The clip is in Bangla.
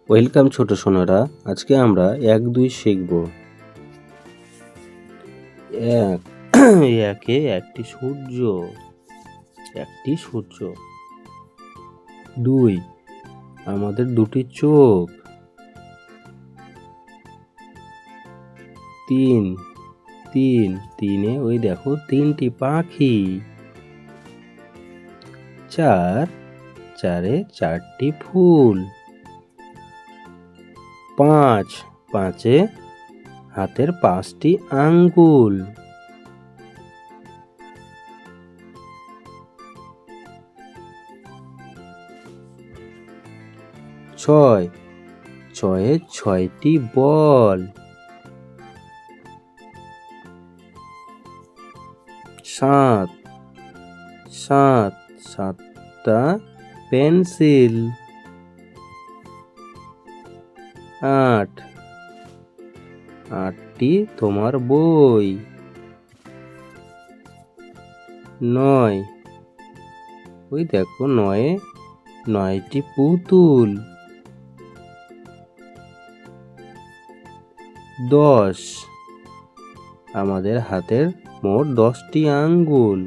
ওয়েলকাম ছোট সোনারা। আজকে আমরা 1 2 শিখব। এক একে একটি সূর্য, একটি সূর্য। 2 আমাদের দুটি চোখ। 3 তিনে ওই দেখো 3টি পাখি। 4 চারে 4টি ফুল। 5 পাঁচে হাতের 5টি আঙ্গুল। 6 ছয়ে 6টি বল। 7 সাতটা পেন্সিল। 8 8টি তোমার বই। 9 ওই দেখো 9টি পুতুল। 10 আমাদের হাতের মোট 10টি আঙ্গুল।